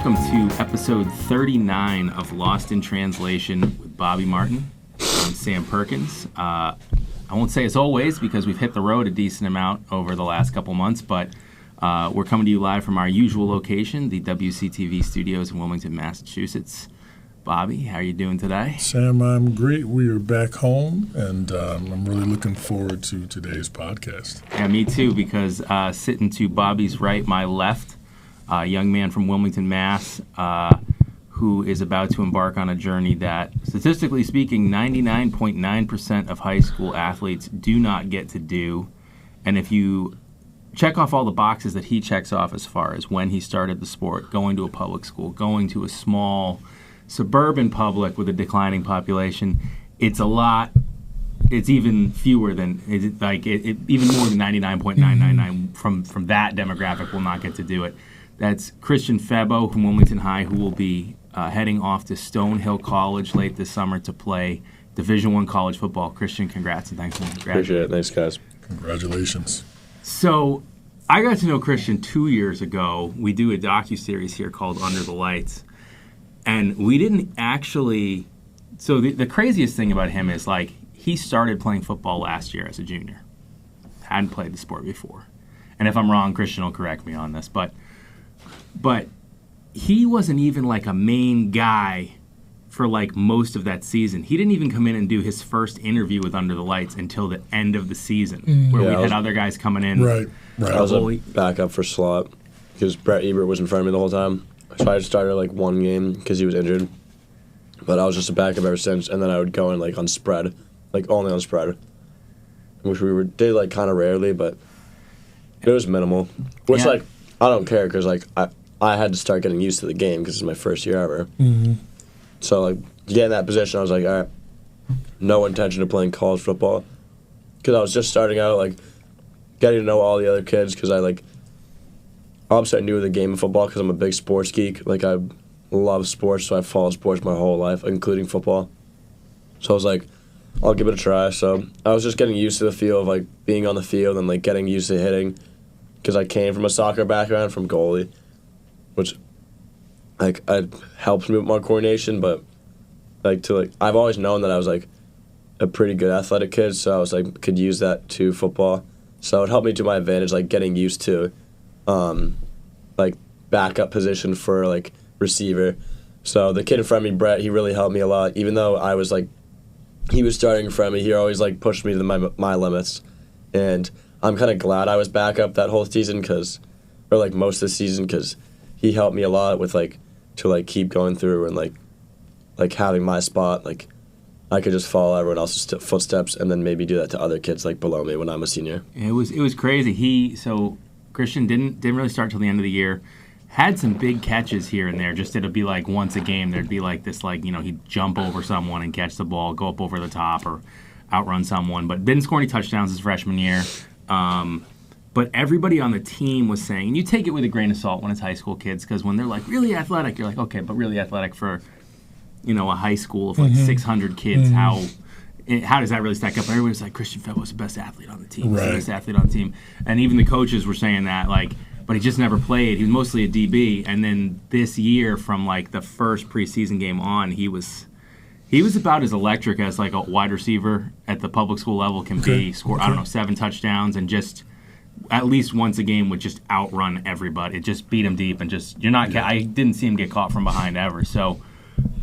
welcome to episode 39 of Lost in Translation with Bobby Martin and Sam Perkins. I won't say as always because we've hit the road a decent amount over the last couple months, but we're coming to you live from our usual location, the WCTV studios in Wilmington, Massachusetts. Bobby, how are you doing today? Sam, I'm great. We are back home, and I'm really looking forward to today's podcast. Yeah, me too, because sitting to Bobby's right, my left, a young man from Wilmington, Mass., who is about to embark on a journey that, statistically speaking, 99.9% of high school athletes do not get to do. And if you check off all the boxes that he checks off as far as when he started the sport, going to a public school, going to a small suburban public with a declining population, it's a lot. It's even fewer than even more than 99.999 from that demographic will not get to do it. That's Christian Febbo from Wilmington High, who will be heading off to Stonehill College late this summer to play Division I college football. Christian, congrats and thanks for graduating. Appreciate it. Thanks, guys. Congratulations. So I got to know Christian 2 years ago. We do a docuseries here called Under the Lights. And we didn't actually – so the craziest thing about him is, like, he started playing football last year as a junior. Hadn't played the sport before. And if I'm wrong, Christian will correct me on this. But he wasn't even, like, a main guy for, like, most of that season. He didn't even come in and do his first interview with Under the Lights until the end of the season, where we had other guys coming in. Right. I was a backup for slot because Brett Ebert was in front of me the whole time. So I started like one game because he was injured, but I was just a backup ever since. And then I would go in like on spread, like only on spread, which we did like kind of rarely, but it was minimal. Which like I don't care because like I had to start getting used to the game because it's my first year ever. Mm-hmm. So like to get in that position, I was like, all right, no intention of playing college football because I was just starting out, like getting to know all the other kids because I I knew the game of football because I'm a big sports geek. Like, I love sports, so I followed sports my whole life, including football. So I was like, I'll give it a try. So I was just getting used to the feel of, like, being on the field and, like, getting used to hitting because I came from a soccer background from goalie, which, like, it helps me with my coordination, but, I've always known that I was, like, a pretty good athletic kid, so I was, like, could use that to football. So it helped me to my advantage, like, getting used to like backup position for like receiver. So the kid in front of me, Brett, he really helped me a lot. Even though I was like, he was starting in front of me, he always like pushed me to my limits. And I'm kind of glad I was backup that whole season or like most of the season because he helped me a lot with like to like keep going through and like having my spot. Like I could just follow everyone else's footsteps and then maybe do that to other kids like below me when I'm a senior. It was crazy. Christian didn't really start till the end of the year. Had some big catches here and there. Just it'd be like once a game there'd be like this he'd jump over someone and catch the ball, go up over the top or outrun someone. But didn't score any touchdowns his freshman year. But everybody on the team was saying, and you take it with a grain of salt when it's high school kids because when they're like really athletic, you're like, okay, but really athletic for a high school of like 600 kids, how does that really stack up? Everybody's like, Christian Febbo was the best athlete on the team. Right. The best athlete on the team. And even the coaches were saying that, like, but he just never played. He was mostly a DB. And then this year, from like the first preseason game on, he was about as electric as like a wide receiver at the public school level can be. Scored, 7 touchdowns and just at least once a game would just outrun everybody. It just beat him deep and just I didn't see him get caught from behind ever. So,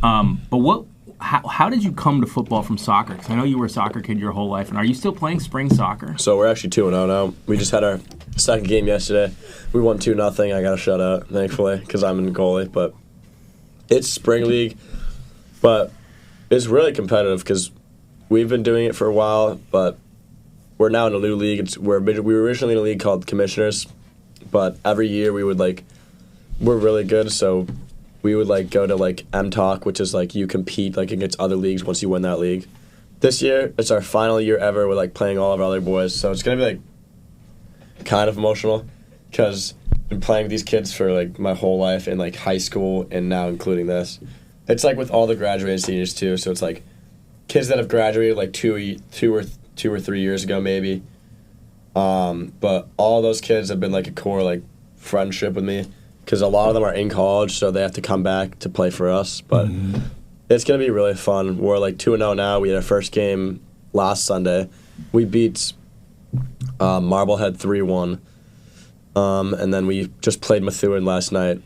but How did you come to football from soccer? Because I know you were a soccer kid your whole life. And are you still playing spring soccer? So we're actually 2-0 now. We just had our second game yesterday. We won 2-0. I got a shutout, thankfully, because I'm in goalie. But it's spring league. But it's really competitive because we've been doing it for a while. But we're now in a new league. We were originally in a league called Commissioners. But every year we're really good. So we would go to M-Talk, which is you compete against other leagues once you win that league. This year, it's our final year ever with playing all of our other boys, so it's gonna be kind of emotional because I've been playing with these kids for my whole life in high school and now including this. It's with all the graduated seniors too, so it's kids that have graduated two or 3 years ago maybe. But all those kids have been a core friendship with me. because a lot of them are in college, so they have to come back to play for us. But it's going to be really fun. We're like 2-0 now. We had our first game last Sunday. We beat Marblehead 3-1. And then we just played Methuen last night,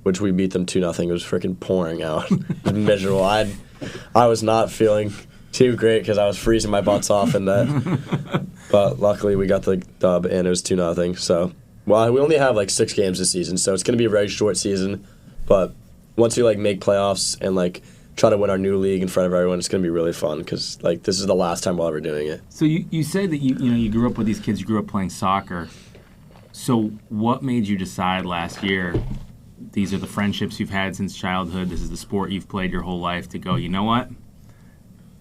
which we beat them 2-0. It was freaking pouring out. It was miserable. I was not feeling too great because I was freezing my butts off in that. But luckily we got the dub, and it was 2-0. So, well, we only have like 6 games this season, so it's going to be a very short season. But once we like make playoffs and like try to win our new league in front of everyone, it's going to be really fun because like this is the last time we'll ever doing it. So you said that you grew up with these kids. You grew up playing soccer. So what made you decide last year, these are the friendships you've had since childhood, this is the sport you've played your whole life, to go, you know what?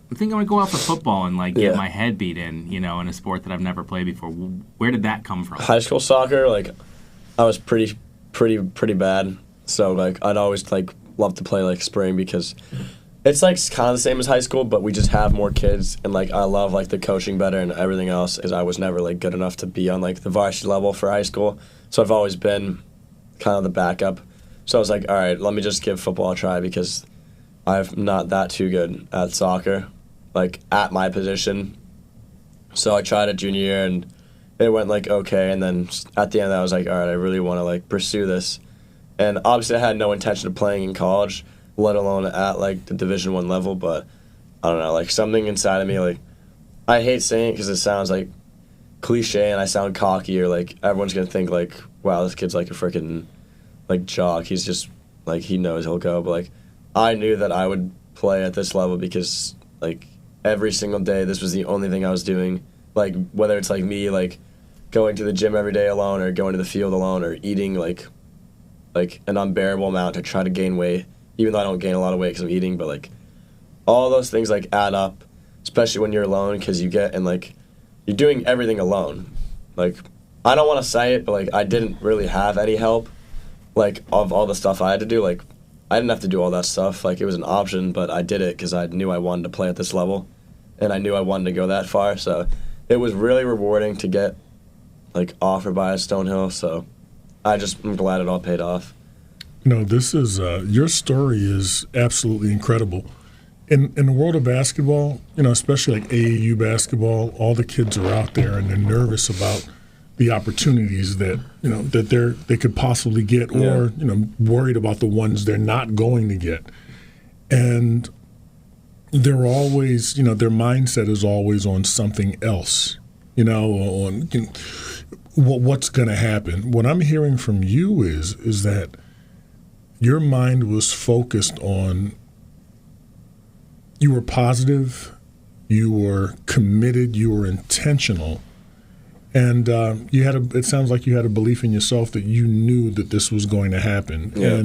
I think I'm going to go out for football and like get my head beat in a sport that I've never played before. Where did that come from? High school soccer, like I was pretty bad. So like I'd always like love to play like spring because it's like kind of the same as high school, but we just have more kids, and like I love like the coaching better and everything else. Is I was never like good enough to be on like the varsity level for high school, so I've always been kind of the backup. So I was like, all right, let me just give football a try because I'm not that too good at soccer, like at my position. So I tried it junior year and it went like okay, and then at the end I was like, all right, I really want to like pursue this, and obviously I had no intention of playing in college, let alone at like the Division I level. But I don't know, like something inside of me, like I hate saying it because it sounds like cliche and I sound cocky, or like everyone's gonna think like, wow, this kid's like a freaking like jock. He's just like, he knows he'll go. But like I knew that I would play at this level because like every single day this was the only thing I was doing. Like whether it's like me like going to the gym every day alone, or going to the field alone, or eating like an unbearable amount to try to gain weight, even though I don't gain a lot of weight because I'm eating. But like all those things like add up, especially when you're alone, because you get, and like you're doing everything alone. Like I don't want to say it, but like I didn't really have any help like of all the stuff I had to do. Like I didn't have to do all that stuff. Like it was an option, but I did it because I knew I wanted to play at this level, and I knew I wanted to go that far. So it was really rewarding to get like offered by Stonehill. So I'm glad it all paid off. No, this is your story is absolutely incredible. In the world of basketball, especially like AAU basketball, all the kids are out there and they're nervous about the opportunities that they could possibly get, or worried about the ones they're not going to get, and they're always their mindset is always on something else, on what's going to happen. What I'm hearing from you is that your mind was focused on, you were positive, you were committed, you were intentional, and it sounds like you had a belief in yourself that you knew that this was going to happen. Yeah.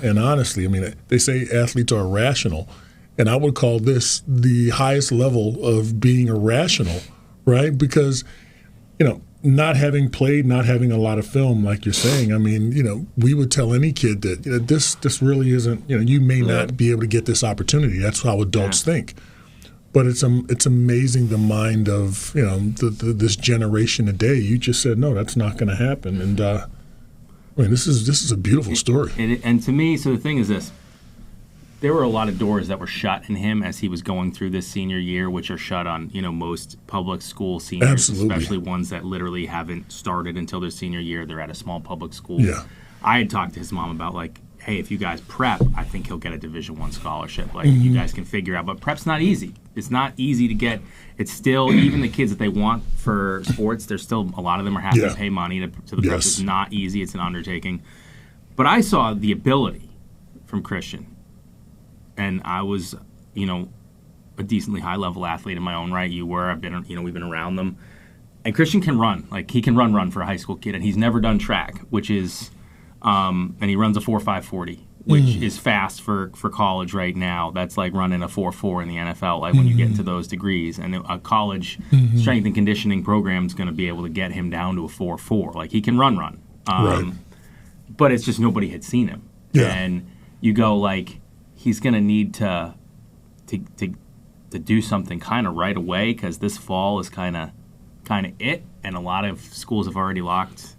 And honestly, I mean, they say athletes are irrational, and I would call this the highest level of being irrational, right? Because, not having played, not having a lot of film, like you're saying, I mean, we would tell any kid that this really isn't, you may not be able to get this opportunity. That's how adults think. But it's amazing the mind of this generation today. You just said no, that's not going to happen, and I mean this is a beautiful story. And to me, so the thing is this: there were a lot of doors that were shut in him as he was going through this senior year, which are shut on most public school seniors, Absolutely. Especially ones that literally haven't started until their senior year. They're at a small public school. Yeah, I had talked to his mom about like, hey, if you guys prep, I think he'll get a Division I scholarship. Like, you guys can figure out. But prep's not easy. It's not easy to get. It's still, even the kids that they want for sports, there's still, a lot of them are having to pay money to the prep. It's not easy. It's an undertaking. But I saw the ability from Christian. And I was, a decently high-level athlete in my own right. You were. I've been, we've been around them. And Christian can run. Like, he can run for a high school kid. And he's never done track, which is... and he runs a 4.540, which is fast for college right now. That's like running a 4.4 in the NFL, like when you get into those degrees. And a college strength and conditioning program is going to be able to get him down to a 4.4. Like, he can run. Right. But it's just nobody had seen him. Yeah. And you go, like, he's going to need to do something kind of right away, because this fall is kind of it. And a lot of schools have already locked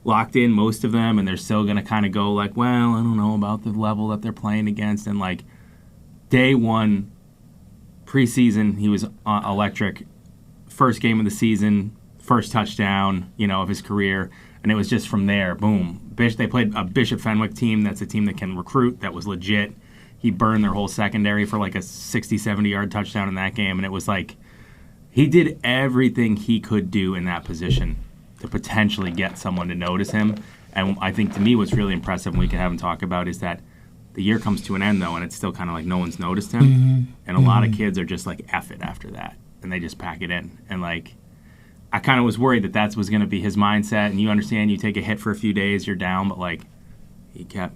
locked in, most of them, and they're still going to kind of go like, well, I don't know about the level that they're playing against. And like day one, preseason, he was electric. First game of the season, first touchdown, of his career. And it was just from there, boom. They played a Bishop Fenwick team that's a team that can recruit, that was legit. He burned their whole secondary for like a 60, 70-yard touchdown in that game. And it was like he did everything he could do in that position to potentially get someone to notice him. And I think to me what's really impressive, and we can have him talk about, is that the year comes to an end, though, and it's still kind of like no one's noticed him. Mm-hmm. And a lot of kids are just like, F it after that. And they just pack it in. And like, I kind of was worried that was going to be his mindset. And you understand, you take a hit for a few days, you're down, but like, he kept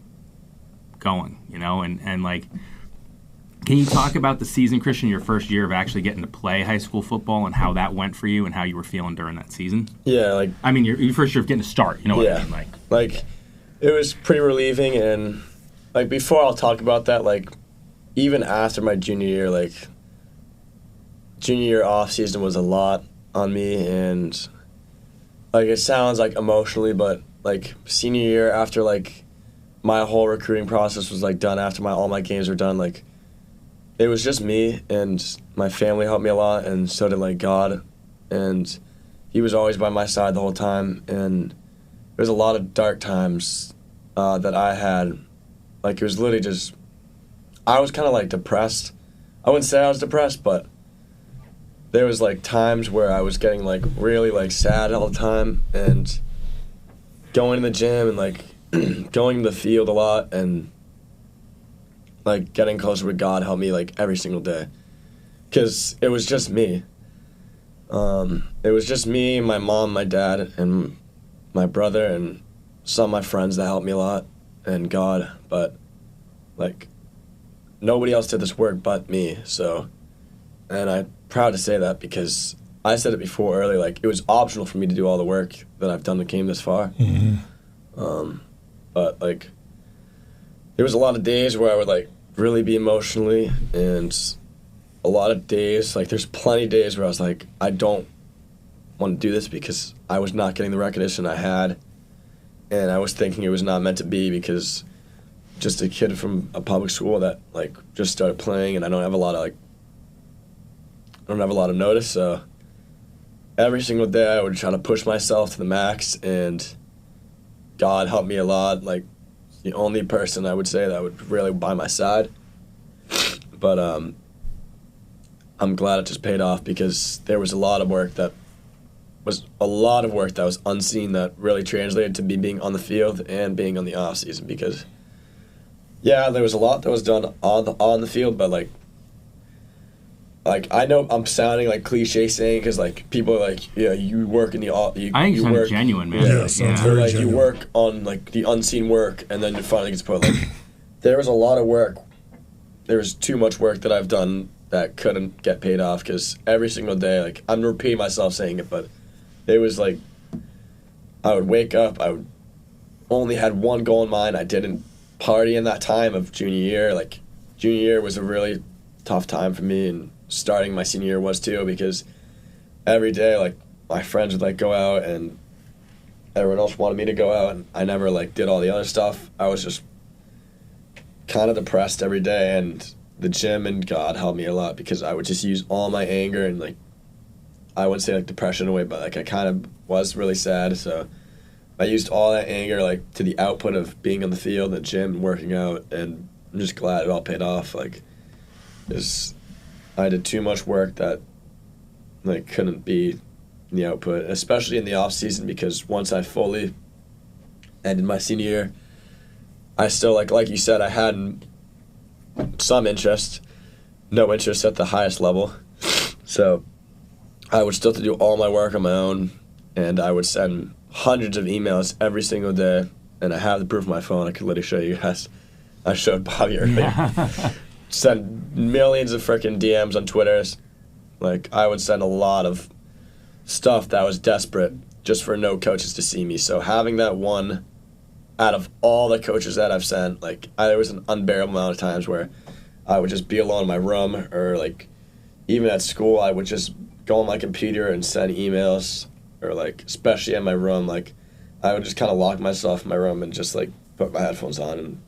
going, and like, can you talk about the season, Christian, your first year of actually getting to play high school football, and how that went for you and how you were feeling during that season? Yeah, like, I mean, your first year of getting to start, what I mean? Like, it was pretty relieving, and like, before I'll talk about that, like, even after my junior year, like, junior year off season was a lot on me, and like, it sounds like emotionally, but like senior year, after like my whole recruiting process was like done, after all my games were done, like, it was just me, and my family helped me a lot, and so did like God, and he was always by my side the whole time. And there was a lot of dark times that I had. Like, it was literally just, I was kind of like depressed. I wouldn't say I was depressed, but there was like times where I was getting like really like sad all the time, and going to the gym and like going to the field a lot, and like getting closer with God helped me like every single day, because it was just me. It was just me, my mom, my dad, and my brother, and some of my friends that helped me a lot, and God. But like, nobody else did this work but me. So, and I'm proud to say that, because I said it before earlier, like, it was optional for me to do all the work that I've done that came this far. Mm-hmm. But like, there was a lot of days where I would like really be emotionally, and a lot of days, like, there's plenty of days where I was like, I don't want to do this because I was not getting the recognition I had, and I was thinking it was not meant to be, because just a kid from a public school that like just started playing, and I don't have a lot of notice. So every single day I would try to push myself to the max, and God helped me a lot. Like, the only person I would say that would really by my side. But I'm glad it just paid off, because there was a lot of work that was unseen that really translated to me being on the field and being on the off season. Because yeah, there was a lot that was done on the field, but like I know I'm sounding like cliche saying, because like people are like, yeah, you work in the off. I think it sounds genuine, man. Yeah, sounds very like genuine. You work on like the unseen work, and then it finally gets put. Like, there was a lot of work. There was too much work that I've done that couldn't get paid off, because every single day, like, I'm repeating myself saying it, but it was like, I would wake up, I would only had one goal in mind. I didn't party in that time of junior year. Like, junior year was a really tough time for me, and starting my senior year was too, because every day, like, my friends would like go out, and everyone else wanted me to go out, and I never like did all the other stuff. I was just kind of depressed every day, and the gym and God helped me a lot, because I would just use all my anger, and like, I wouldn't say like depression away, but like I kind of was really sad, so I used all that anger like to the output of being on the field, the gym, and working out, and I'm just glad it all paid off. Like, I did too much work that like couldn't be in the output, especially in the off season, because once I fully ended my senior year, I still like you said, I had some interest, no interest at the highest level. So I would still have to do all my work on my own, and I would send hundreds of emails every single day, and I have the proof on my phone. I could literally show you guys. I showed Bobby earlier. Yeah. Send millions of freaking DMs on Twitter. Like, I would send a lot of stuff that was desperate just for no coaches to see me. So having that one out of all the coaches that I've sent, like, there was an unbearable amount of times where I would just be alone in my room, or like even at school I would just go on my computer and send emails, or like especially in my room, like I would just kind of lock myself in my room and just like put my headphones on and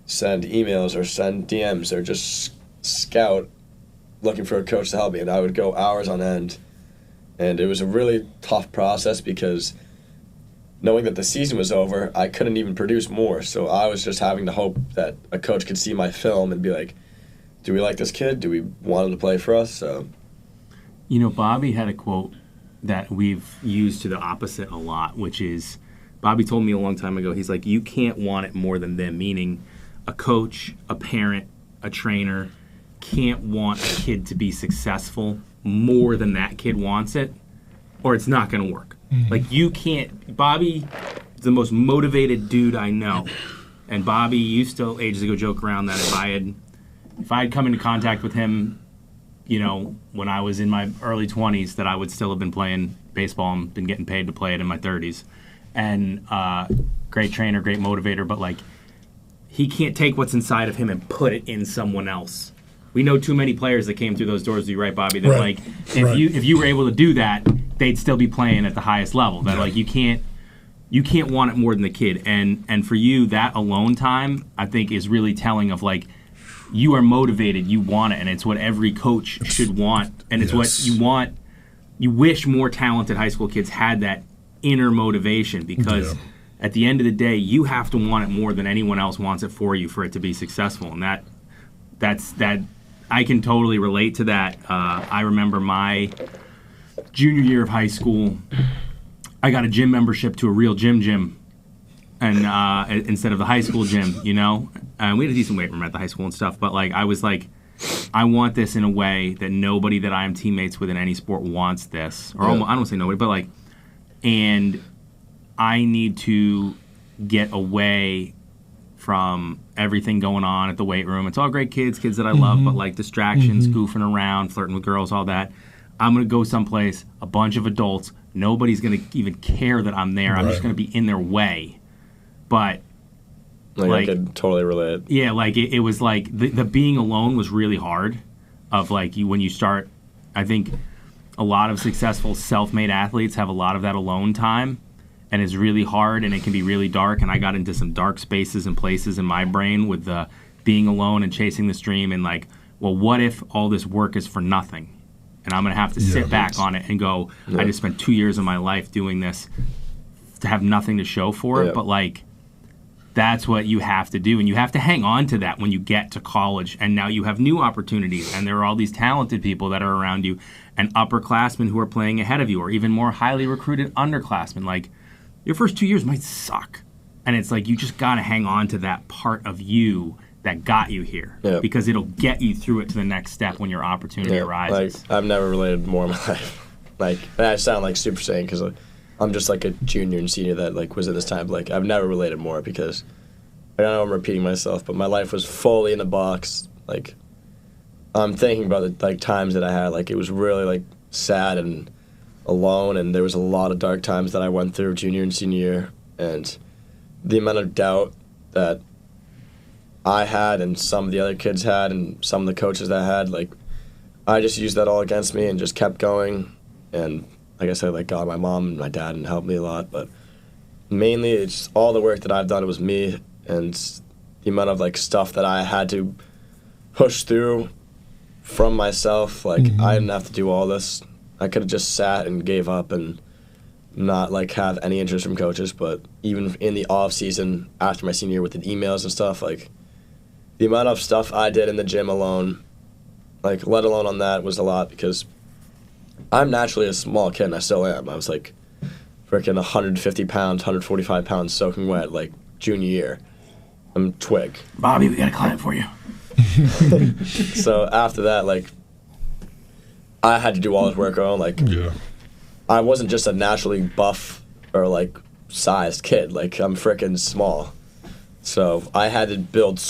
send emails or send DMs or just scout looking for a coach to help me. And I would go hours on end. And it was a really tough process because knowing that the season was over, I couldn't even produce more. So I was just having to hope that a coach could see my film and be like, do we like this kid? Do we want him to play for us? So, You know, Bobby had a quote that we've used to the opposite a lot, which is, Bobby told me a long time ago, he's like, you can't want it more than them, meaning a coach, a parent, a trainer can't want a kid to be successful more than that kid wants it, or it's not going to work. Like, you can't. Bobby is the most motivated dude I know. And Bobby used to ages ago joke around that if I had come into contact with him, you know, when I was in my early 20s, that I would still have been playing baseball and been getting paid to play it in my 30s. And great trainer, great motivator, but like, he can't take what's inside of him and put it in someone else. We know too many players that came through those doors, right, Bobby, that Right. like, if you were able to do that, they'd still be playing at the highest level. That like, you can't want it more than the kid. And for you, that alone time, I think, is really telling of like, you are motivated, you want it, and it's what every coach should want, and it's what you want. You wish more talented high school kids had that inner motivation, because at the end of the day, you have to want it more than anyone else wants it for you for it to be successful. And that's I can totally relate to that. I remember my junior year of high school, I got a gym membership to a real gym, and instead of the high school gym, you know. We had a decent weight room at the high school and stuff, but like, I was like, I want this in a way that nobody that I am teammates with in any sport wants this, or almost, I don't say nobody, but like, and I need to get away from everything going on at the weight room. It's all great kids that I love, but like distractions, goofing around, flirting with girls, all that. I'm going to go someplace, a bunch of adults, nobody's going to even care that I'm there. I'm just going to be in their way. But like I could totally relate. Yeah, like it was like the being alone was really hard. Of like, when you start, I think a lot of successful self-made athletes have a lot of that alone time, and it's really hard, and it can be really dark. And I got into some dark spaces and places in my brain with the being alone and chasing this dream, and like, well, what if all this work is for nothing, and I'm gonna have to sit back on it and go, I just spent 2 years of my life doing this to have nothing to show for it. But like, that's what you have to do, and you have to hang on to that when you get to college, and now you have new opportunities, and there are all these talented people that are around you, and upperclassmen who are playing ahead of you, or even more highly recruited underclassmen. Like, your first 2 years might suck, and it's like, you just got to hang on to that part of you that got you here, because it'll get you through it to the next step when your opportunity arises. Like, I've never related more in my life. Like, and I sound like Super Saiyan because I'm just like a junior and senior that like was at this time. Like, I've never related more because I know I'm repeating myself, but my life was fully in a box. Like, I'm thinking about the like times that I had. Like, it was really like sad and alone, and there was a lot of dark times that I went through junior and senior year, and the amount of doubt that I had and some of the other kids had and some of the coaches that I had, like, I just used that all against me and just kept going. And like I said, like, God, my mom and my dad and helped me a lot, but mainly it's all the work that I've done. It was me, and the amount of like stuff that I had to push through from myself. Like, I didn't have to do all this. I could have just sat and gave up and not like have any interest from coaches. But even in the off season after my senior year with the emails and stuff, like, the amount of stuff I did in the gym alone, like, let alone on that, was a lot, because I'm naturally a small kid, and I still am. I was like freaking 150 pounds, 145 pounds soaking wet, like, junior year. I'm twig. Bobby, we got a client for you. So after that, like, I had to do all this work on. Like, I wasn't just a naturally buff or like sized kid. Like, I'm freaking small. So I had to build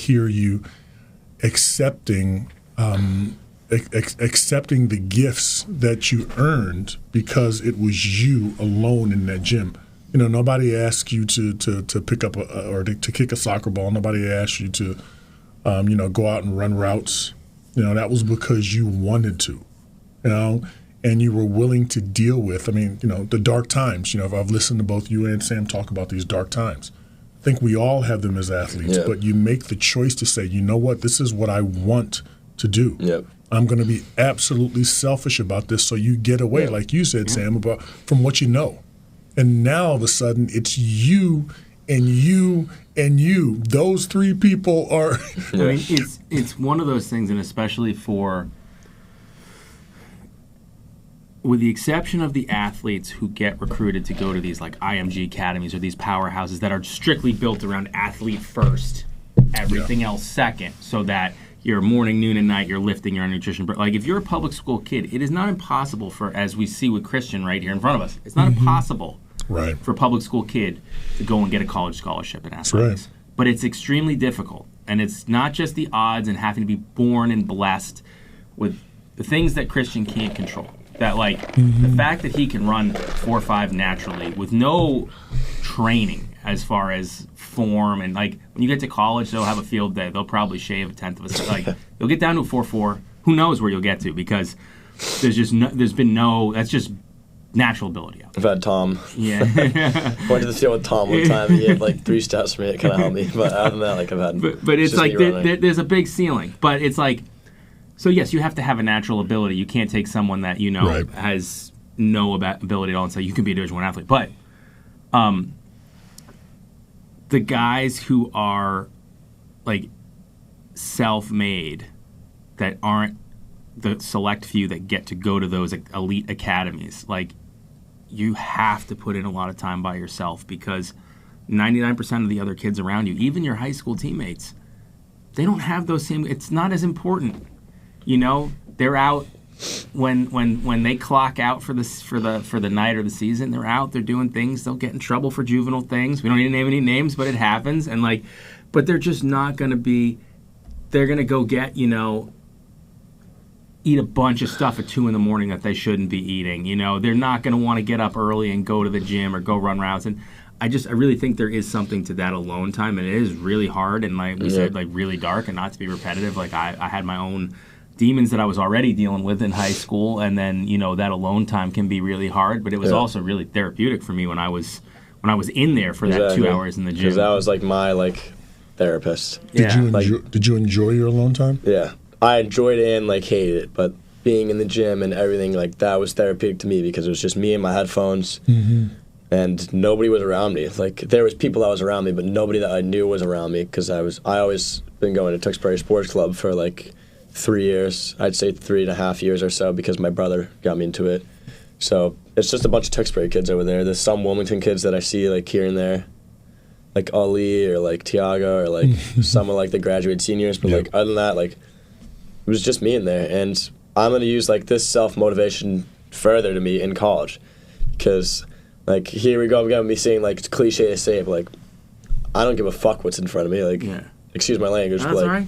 hear you accepting accepting the gifts that you earned because it was you alone in that gym. You know, nobody asked you to pick up or to kick a soccer ball. Nobody asked you to, go out and run routes. You know, that was because you wanted to, and you were willing to deal with, the dark times. You know, I've listened to both you and Sam talk about these dark times. I think we all have them as athletes, but you make the choice to say, you know what, this is what I want to do. Yep. I'm going to be absolutely selfish about this, so you get away, like you said, Sam, from what you know. And now all of a sudden it's you and you and you. Those three people are. I mean, it's one of those things, and especially with the exception of the athletes who get recruited to go to these like IMG academies or these powerhouses that are strictly built around athlete first, everything else second, so that you're morning, noon, and night, you're lifting, you're on nutrition. But like if you're a public school kid, it is not impossible for, as we see with Christian right here in front of us, it's not impossible for a public school kid to go and get a college scholarship in athletics. Right. But it's extremely difficult. And it's not just the odds and having to be born and blessed with the things that Christian can't control. That like the fact that he can run 4.5 naturally with no training as far as form, and like when you get to college, they'll have a field day. They'll probably shave a tenth of a second. Like they'll get down to a 4.4. Who knows where you'll get to, because there's been no. That's just natural ability out there. I've had Tom. Yeah. Went to the field with Tom one time. He had like 3 steps for me. It kind of helped me. But other than that, like I've had. But it's like there's a big ceiling. But it's like, so yes, you have to have a natural ability. You can't take someone that has no ability at all and say you can be a Division I athlete. But the guys who are like self-made, that aren't the select few that get to go to those elite academies, like you have to put in a lot of time by yourself, because 99% of the other kids around you, even your high school teammates, they don't have those same. It's not as important, They're out when they clock out for the night or the season. They're out. They're doing things. They'll get in trouble for juvenile things. We don't need to name any names, but it happens. And but they're just not going to be. They're going to go get eat a bunch of stuff at 2 a.m. that they shouldn't be eating. They're not going to want to get up early and go to the gym or go run routes. And I really think there is something to that alone time, and it is really hard and like we said, like really dark. And not to be repetitive, like I had my own demons that I was already dealing with in high school, and then that alone time can be really hard. But it was also really therapeutic for me when I was in there for that 2 hours in the gym. Because that was like my therapist. Did you enjoy your alone time? Yeah. I enjoyed it and hated it, but being in the gym and everything, that was therapeutic to me, because it was just me and my headphones, and nobody was around me. There was people that was around me, but nobody that I knew was around me, because I always been going to Tewksbury Sports Club for 3 years. I'd say 3.5 years or so, because my brother got me into it. So it's just a bunch of Tewksbury kids over there. There's some Wilmington kids that I see here and there, like Ali or Tiago or some of the graduate seniors, but other than that, it was just me in there. And I'm going to use this self-motivation further to me in college, because here we go, I'm going to be saying it's cliche to say it, but I don't give a fuck what's in front of me. Excuse my language, that's but all right.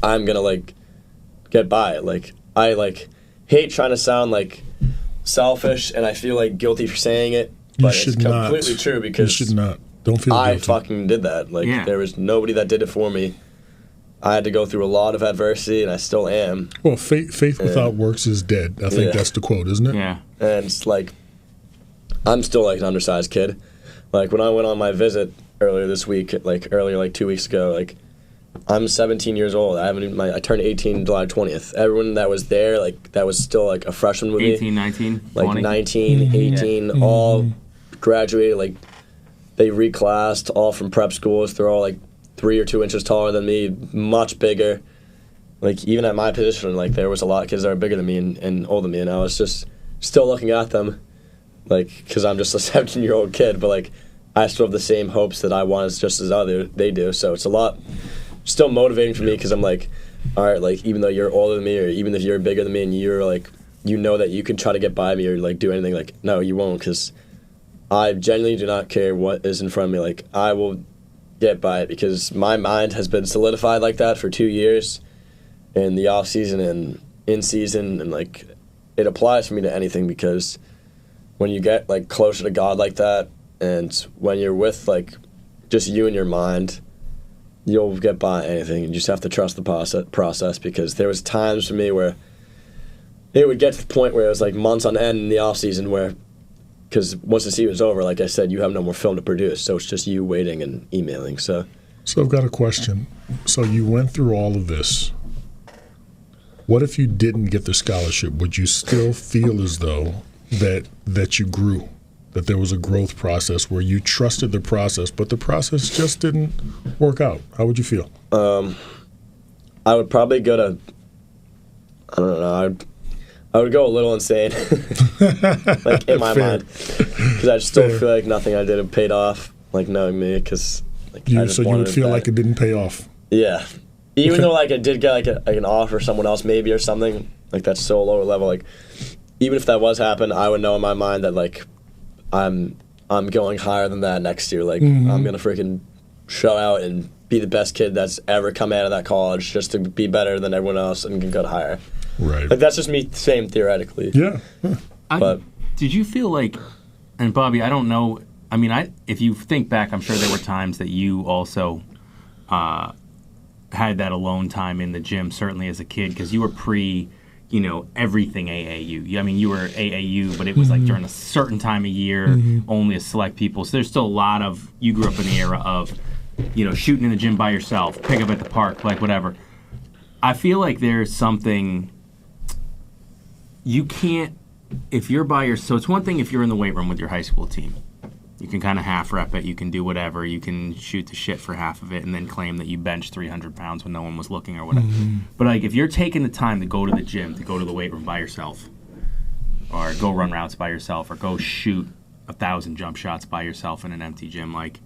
I'm going to get by. I hate trying to sound selfish, and I feel guilty for saying it, but it's completely true, because you should not. Don't feel guilty. I fucking did that. There was nobody that did it for me. I had to go through a lot of adversity, and I still am. Well, faith without works is dead. I think that's the quote, isn't it? Yeah. And it's I'm still an undersized kid. When I went on my visit earlier this week, 2 weeks ago, I'm 17 years old. I turned 18 July 20th. Everyone that was there, that was still a freshman with 18, me. 19, 20. 19, 18, all graduated. They reclassed, all from prep schools. They're all 3 or 2 inches taller than me, much bigger. Even at my position, there was a lot of kids that were bigger than me and older than me, and I was just still looking at them, because I'm just a 17-year-old kid, but I still have the same hopes that I want just as they do. So it's a lot still motivating for me, because I'm all right, even though you're older than me, or even if you're bigger than me, and you're that you can try to get by me or do anything, no, you won't, because I genuinely do not care what is in front of me. I will get by it because my mind has been solidified like that for 2 years in the off season and in season, and like it applies for me to anything because when you get like closer to God like that, and when you're with like just you and your mind, you'll get by anything. You just have to trust the process because there was times for me where it would get to the point where it was like months on end in the off season where, because once the season's over, like I said, you have no more film to produce, so it's just you waiting and emailing. So I've got a question. So you went through all of this. What if you didn't get the scholarship? Would you still feel as though that you grew, that there was a growth process where you trusted the process, but the process just didn't work out? How would you feel? I would probably go to, I don't know, I would go a little insane, like in my mind, because I still feel like nothing I did had paid off, like knowing me, because like you would feel like it didn't pay off. Yeah, even though like I did get like an offer someone else maybe or something, like that's so lower level. Like even if that was happen, I would know in my mind that like I'm going higher than that next year. Like I'm gonna freaking show out and be the best kid that's ever come out of that college, just to be better than everyone else and can go higher. Right. Like that's just me saying theoretically. Yeah. But did you feel like, and Bobby, I don't know. I mean, if you think back, I'm sure there were times that you also had that alone time in the gym, certainly as a kid, because you were everything AAU. I mean, you were AAU, but it was like during a certain time of year, only a select people. So there's still a lot of, you grew up in the era of, shooting in the gym by yourself, pick up at the park, like whatever. I feel like there's something, you can't, if you're by yourself, so it's one thing if you're in the weight room with your high school team. You can kind of half rep it, you can do whatever, you can shoot the shit for half of it and then claim that you benched 300 pounds when no one was looking or whatever. But like if you're taking the time to go to the gym, to go to the weight room by yourself, or go run routes by yourself, or go shoot 1,000 jump shots by yourself in an empty gym, like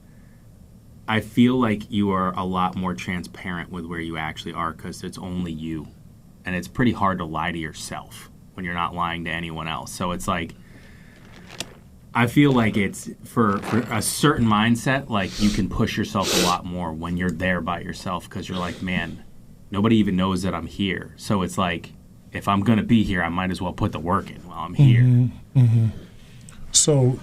I feel like you are a lot more transparent with where you actually are because it's only you. And it's pretty hard to lie to yourself when you're not lying to anyone else. So it's like, I feel like it's for a certain mindset, like you can push yourself a lot more when you're there by yourself because you're like, man, nobody even knows that I'm here. So it's like, if I'm going to be here, I might as well put the work in while I'm here. So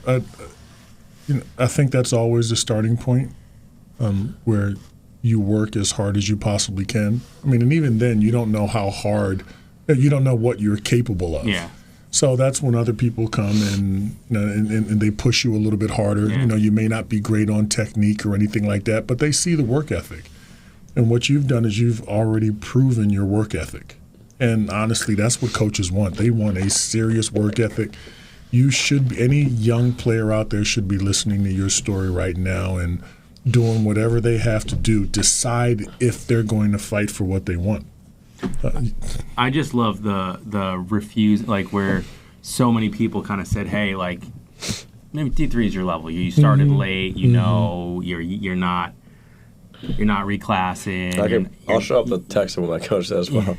I think that's always the starting point, where you work as hard as you possibly can. I mean, and even then, you don't know how hard, you don't know what you're capable of. Yeah. So that's when other people come and they push you a little bit harder. Yeah. You may not be great on technique or anything like that, but they see the work ethic. And what you've done is you've already proven your work ethic. And honestly, that's what coaches want. They want a serious work ethic. You should be, any young player out there should be listening to your story right now and doing whatever they have to do, decide if they're going to fight for what they want. I just love the refuse, like where so many people kind of said, hey, like maybe D3 is your level. You started late, you're not reclassing. I'll show up the text of what my coach says as well.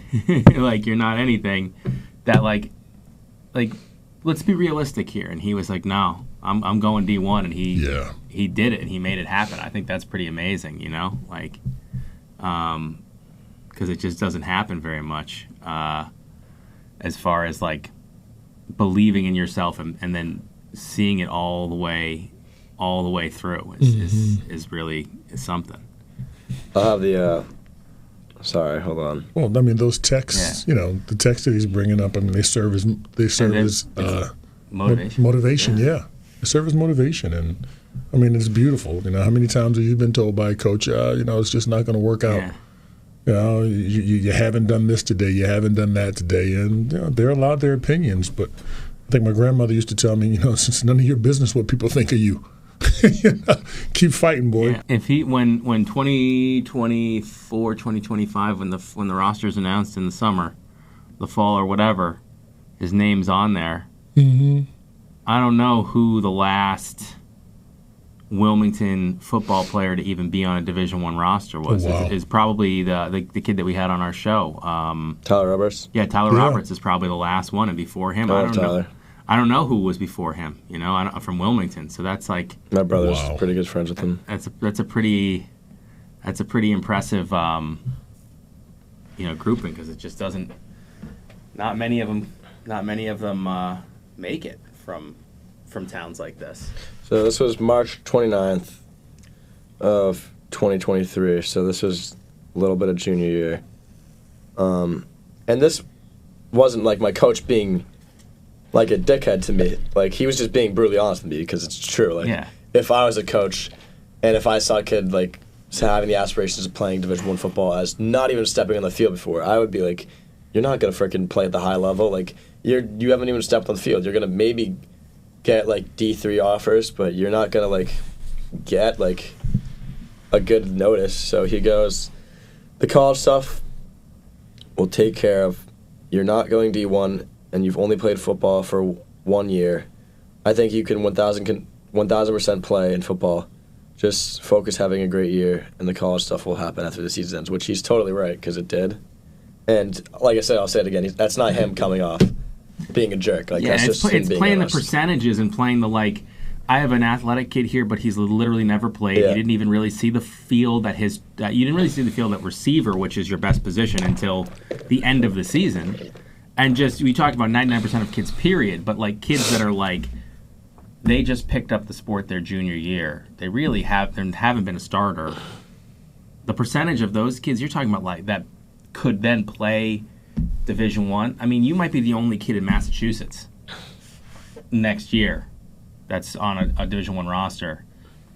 Like you're not anything. That like let's be realistic here. And he was like, no, I'm going D1, and he did it and he made it happen. I think that's pretty amazing, like because it just doesn't happen very much as far as like believing in yourself and then seeing it all the way through is really something. I'll have the sorry, hold on. Well, I mean, those texts, the texts that he's bringing up, I mean, they serve as motivation. Motivation, yeah. They serve as motivation, and I mean, it's beautiful. How many times have you been told by a coach, it's just not going to work out? Yeah. You haven't done this today, you haven't done that today, and they're allowed their opinions. But I think my grandmother used to tell me, it's none of your business what people think of you. Keep fighting, boy. Yeah. If when 2024, 2025, when the roster's announced in the summer, the fall or whatever, his name's on there. I don't know who the last Wilmington football player to even be on a Division I roster was. Oh, wow. Is probably the kid that we had on our show. Tyler Roberts. Yeah, Tyler Roberts is probably the last one, and before him, I don't know. I don't know who was before him. From Wilmington. So that's like my brother's pretty good friends with him. That's a pretty That's a pretty impressive, grouping, because it just doesn't. Not many of them make it from towns like this. So this was March 29th of 2023. So this was a little bit of junior year. And this wasn't like my coach being like a dickhead to me. Like, he was just being brutally honest with me, because it's true. Like, if I was a coach and if I saw a kid like having the aspirations of playing Division I football as not even stepping on the field before, I would be like, you're not going to freaking play at the high level. Like, you haven't even stepped on the field. You're going to maybe get like D3 offers, but you're not going to like get like a good notice. So he goes, the college stuff we'll take care of. You're not going D1 and you've only played football for 1 year. I think you can 1,000% play in football. Just focus having a great year, and the college stuff will happen after the season ends, which he's totally right, because it did. And like I said, I'll say it again, that's not him coming off being a jerk. Like, that's just him being playing honest. The percentages and playing the, like, I have an athletic kid here, but he's literally never played. Yeah. You didn't even really see the field you didn't really see the field at receiver, which is your best position, until the end of the season. And just, we talked about 99% of kids, period, but like kids that are like, they just picked up the sport their junior year. They really haven't been a starter. The percentage of those kids you're talking about, like, that could then play Division I. I mean, you might be the only kid in Massachusetts next year that's on a Division I roster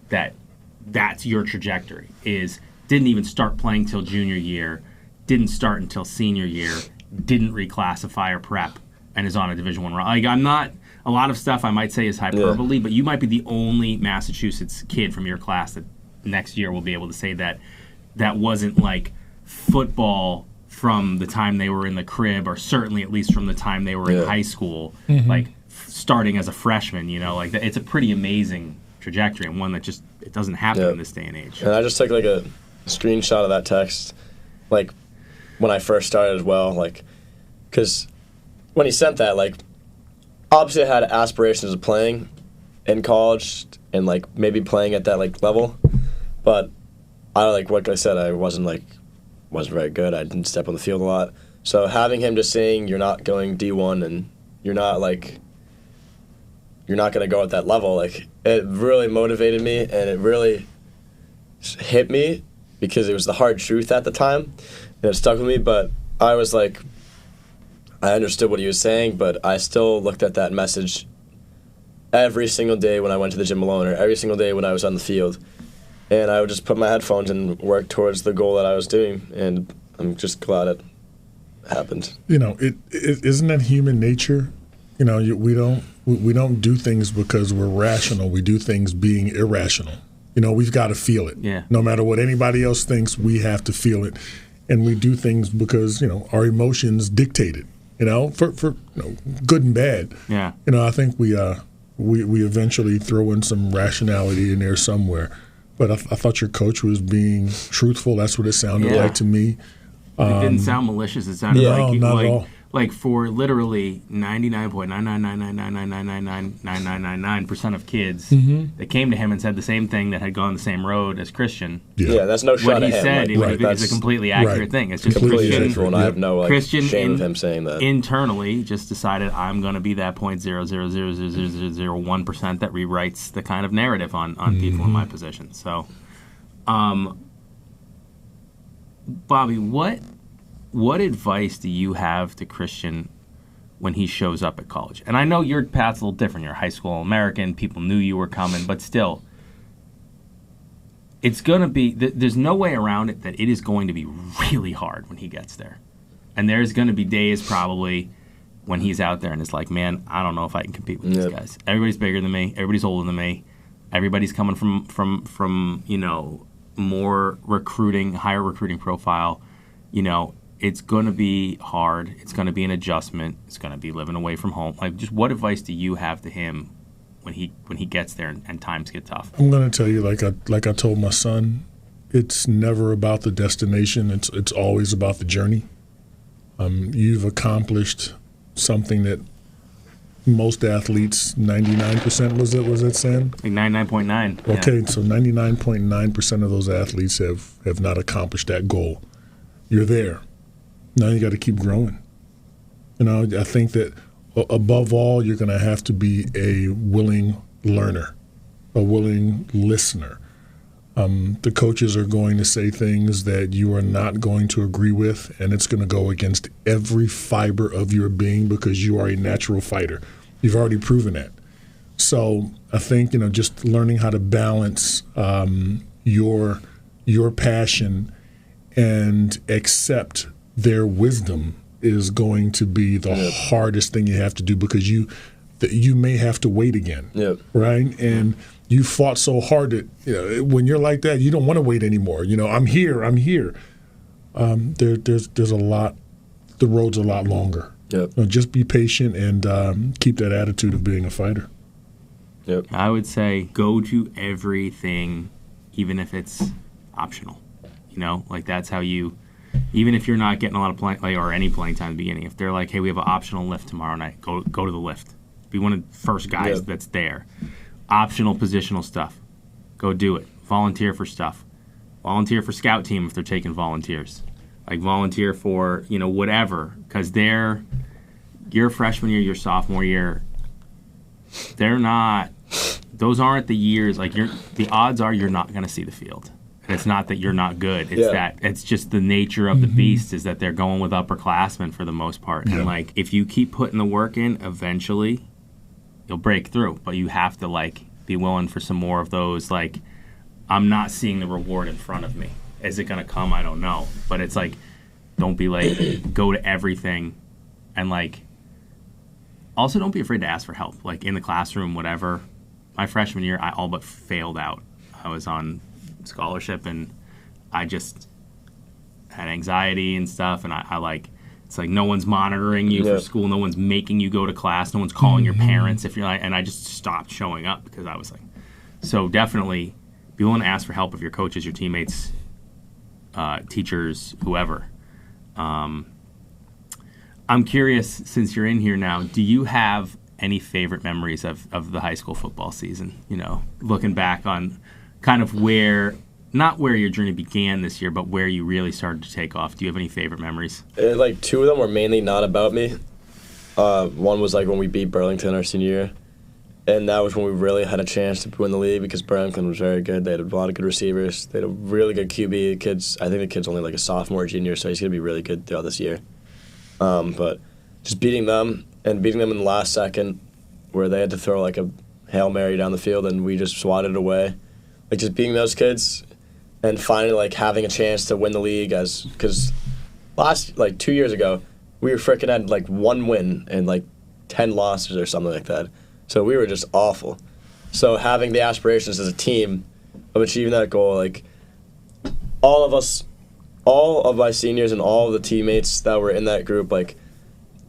that's your trajectory, is didn't even start playing till junior year, didn't start until senior year, didn't reclassify or prep, and is on a Division I roster. Like, I'm not, a lot of stuff I might say is hyperbole, but you might be the only Massachusetts kid from your class that next year will be able to say that wasn't like football from the time they were in the crib, or certainly at least from the time they were in high school, like starting as a freshman, like that. It's a pretty amazing trajectory, and one that just, it doesn't happen in this day and age. And I just took like a screenshot of that text, like when I first started as well, like, because when he sent that, like, obviously I had aspirations of playing in college and like maybe playing at that like level, but I, like I said, I wasn't very good. I didn't step on the field a lot. So having him just saying you're not going D1 and you're not going to go at that level, like, it really motivated me, and it really hit me, because it was the hard truth at the time, and it stuck with me. But I was like, I understood what he was saying, but I still looked at that message every single day when I went to the gym alone, or every single day when I was on the field. And I would just put my headphones and work towards the goal that I was doing, and I'm just glad it happened. It isn't that human nature? We don't do things because we're rational. We do things being irrational. We've got to feel it. Yeah. No matter what anybody else thinks, we have to feel it, and we do things because our emotions dictate it. For good and bad. Yeah. I think we eventually throw in some rationality in there somewhere. But I thought your coach was being truthful. That's what it sounded like to me. It didn't sound malicious. It sounded not at all. Like, for literally 99.999999999% of kids that came to him and said the same thing, that had gone the same road as Christian. Yeah, that's no shot what at he him. said. It's a completely accurate thing. It's just Christian, and I have no Christian shame of him saying that. Internally just decided, I'm going to be that 0.0000001% that rewrites the kind of narrative on people in my position. So, Bobby, what advice do you have to Christian when he shows up at college? And I know your path's a little different. You're a high school American. People knew you were coming. But still, it's going to be – there's no way around it that it is going to be really hard when he gets there. And there's going to be days probably when he's out there and it's like, man, I don't know if I can compete with these guys. Everybody's bigger than me. Everybody's older than me. Everybody's coming from more recruiting, higher recruiting profile. It's going to be hard. It's going to be an adjustment. It's going to be living away from home. Like, just what advice do you have to him when he gets there and times get tough? I'm going to tell you, like I told my son, it's never about the destination. It's always about the journey. You've accomplished something that most athletes, 99% was it, Sam? Like 99.9. Okay, Yeah. so 99.9% of those athletes have not accomplished that goal. You're there. Now you got to keep growing. I think that above all, you're going to have to be a willing learner, a willing listener. The coaches are going to say things that you are not going to agree with, and it's going to go against every fiber of your being because you are a natural fighter. You've already proven that. So I think, just learning how to balance your passion and accept their wisdom is going to be the hardest thing you have to do because you may have to wait again, right? And you fought so hard that when you're like that, you don't want to wait anymore. I'm here. There's a lot. The road's a lot longer. Just be patient and keep that attitude of being a fighter. I would say go to everything, even if it's optional. That's how you. Even if you're not getting a lot of playing or any playing time at the beginning, if they're like, "Hey, we have an optional lift tomorrow night," go to the lift. Be one of the first guys that's there. Optional positional stuff, go do it. Volunteer for stuff. Volunteer for scout team if they're taking volunteers. Volunteer for whatever, because your freshman year, your sophomore year, they're not. Those aren't the years. The odds are you're not going to see the field. And it's not that you're not good. It's that it's just the nature of the beast is that they're going with upperclassmen for the most part. And if you keep putting the work in, eventually you'll break through. But you have to be willing for some more of those. I'm not seeing the reward in front of me. Is it going to come? I don't know. But it's don't be late. Go to everything, and also don't be afraid to ask for help. In the classroom, whatever. My freshman year, I all but failed out. I was on scholarship and I just had anxiety and stuff, and it's no one's monitoring you for school, no one's making you go to class, no one's calling your parents if you're and I just stopped showing up because I was so definitely be willing to ask for help of your coaches, your teammates, teachers, whoever. I'm curious, since you're in here now, do you have any favorite memories of the high school football season, looking back on kind of not where your journey began this year, but where you really started to take off? Do you have any favorite memories? Two of them were mainly not about me. One was when we beat Burlington our senior year, and that was when we really had a chance to win the league because Burlington was very good. They had a lot of good receivers. They had a really good QB. I think the kid's only a sophomore, junior, so he's going to be really good throughout this year. But just beating them in the last second where they had to throw a Hail Mary down the field and we just swatted it away. Just beating those kids and finally having a chance to win the league because last 2 years ago we were freaking had one win and 10 losses or something like that, so we were just awful. So having the aspirations as a team of achieving that goal, all of my seniors and all of the teammates that were in that group,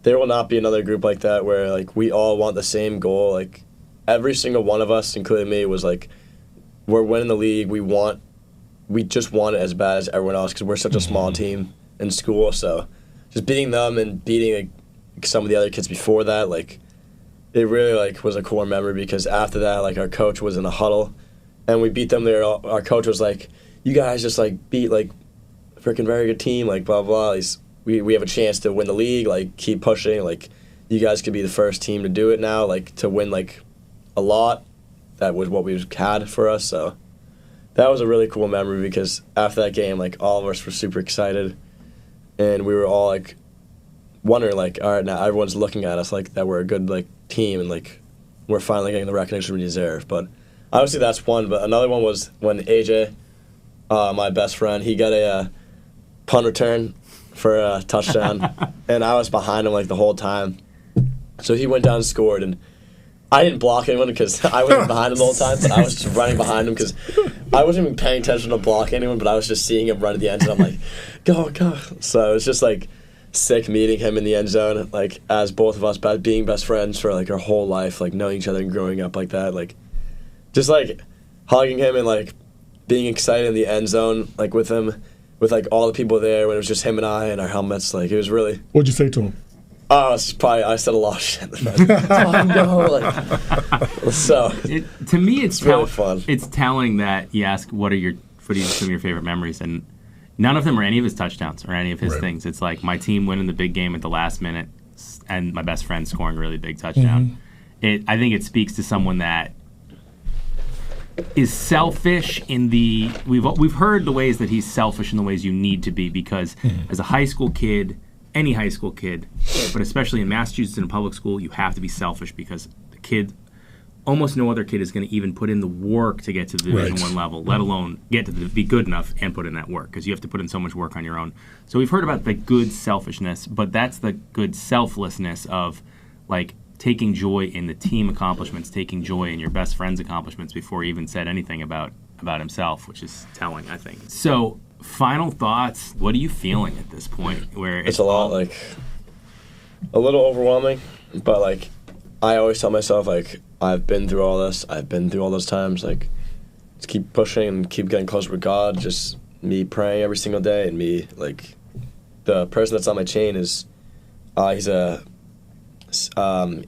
there will not be another group like that where we all want the same goal. Every single one of us, including me, was we're winning the league. We just want it as bad as everyone else because we're such a small team in school. So just beating them and beating some of the other kids before that, it really was a core memory because after that, our coach was in a huddle and we beat them there. Our coach was you guys just beat a freaking very good team, blah blah. We have a chance to win the league. Keep pushing. You guys could be the first team to do it now. To win a lot. That was what we had for us, so that was a really cool memory because after that game, all of us were super excited, and we were all wondering all right, now everyone's looking at us that we're a good team and we're finally getting the recognition we deserve. But obviously that's one. But another one was when AJ, my best friend, he got a punt return for a touchdown, and I was behind him the whole time, so he went down and scored and. I didn't block anyone because I wasn't behind him the whole time, but I was just running behind him because I wasn't even paying attention to block anyone, but I was just seeing him run to the end zone. I'm go, go. So it was just sick meeting him in the end zone, as both of us being best friends for our whole life, knowing each other and growing up like that, just hugging him and being excited in the end zone with him, with all the people there when it was just him and I and our helmets. It was really. What'd you say to him? I said a lot of shit. So I know, so to me, it's really fun. It's telling that you ask, what are some of your favorite memories, and none of them are any of his touchdowns or any of his things. It's like my team winning the big game at the last minute, and my best friend scoring a really big touchdown. I think it speaks to someone that is selfish in the we've heard the ways that he's selfish in the ways you need to be, because as a high school kid, any high school kid, but especially in Massachusetts in a public school, you have to be selfish, because the kid, almost no other kid is going to even put in the work to get to the Division I level, let alone get to be good enough and put in that work, because you have to put in so much work on your own. So we've heard about the good selfishness, but that's the good selflessness of like taking joy in the team accomplishments, taking joy in your best friend's accomplishments before he even said anything about himself, which is telling, I think. So, final thoughts. What are you feeling at this point? Where it's a lot, like, a little overwhelming, but like, I always tell myself, like, I've been through all this. I've been through all those times. Like, just keep pushing and keep getting closer with God. Just me praying every single day, and me, like, the person that's on my chain is, he's a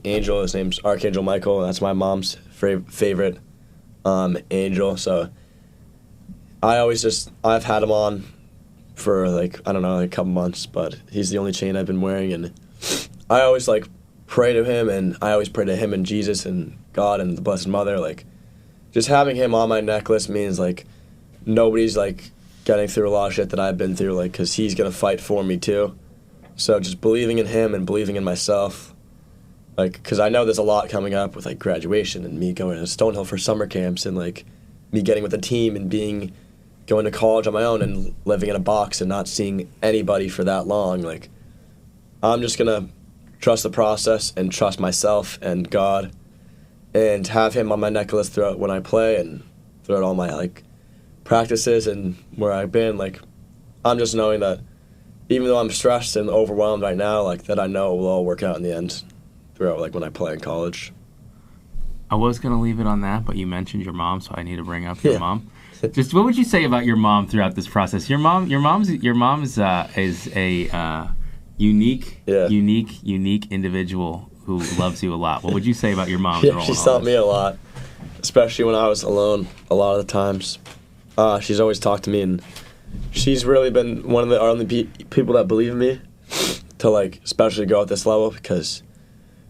angel. His name's Archangel Michael. That's my mom's favorite angel. So I've had him on for like, I don't know, like a couple months, but he's the only chain I've been wearing, and I always like pray to him, and I always pray to him and Jesus and God and the Blessed Mother. Like, just having him on my necklace means like nobody's like getting through a lot of shit that I've been through, like, because he's gonna fight for me too. So just believing in him and believing in myself. Like, because I know there's a lot coming up with, like, graduation and me going to Stonehill for summer camps, and, like, me getting with a team and going to college on my own and living in a box and not seeing anybody for that long. Like, I'm just going to trust the process and trust myself and God and have him on my necklace throughout when I play and throughout all my, like, practices and where I've been. Like, I'm just knowing that even though I'm stressed and overwhelmed right now, like, that I know it will all work out in the end. Throughout, like, when I play in college. I was going to leave it on that, but you mentioned your mom, so I need to bring up your mom. Just what would you say about your mom throughout this process? Your mom is a unique individual who loves you a lot. What would you say about your mom? She's helped me a lot, especially when I was alone a lot of the times. She's always talked to me, and she's really been one of the only people that believe in me to, like, especially go at this level, because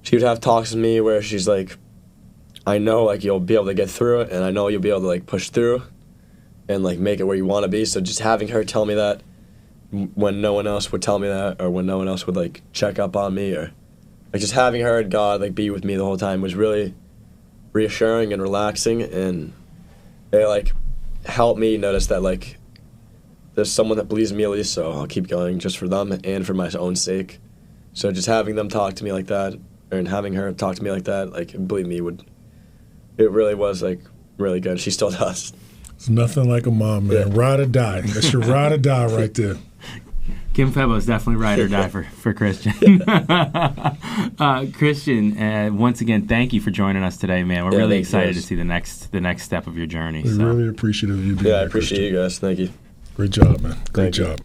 she would have talks with me where she's like, I know, like, you'll be able to get through it, and I know you'll be able to, like, push through and, like, make it where you want to be. So just having her tell me that when no one else would tell me that, or when no one else would, like, check up on me, or, like, just having her and God, like, be with me the whole time was really reassuring and relaxing, and it, like, helped me notice that, like, there's someone that believes in me at least, so I'll keep going just for them and for my own sake. So just having them talk to me like that, and having her talk to me like that, like, believe me, it really was, like, really good. She still does. It's nothing like a mom, man. Yeah. Ride or die. That's your ride or die right there. Kim Febbo is definitely ride or die for Christian. Christian, once again, thank you for joining us today, man. We're really excited to see the next step of your journey. We're really appreciative of you being here. I appreciate you guys. Thank you. Great job, man. Great job.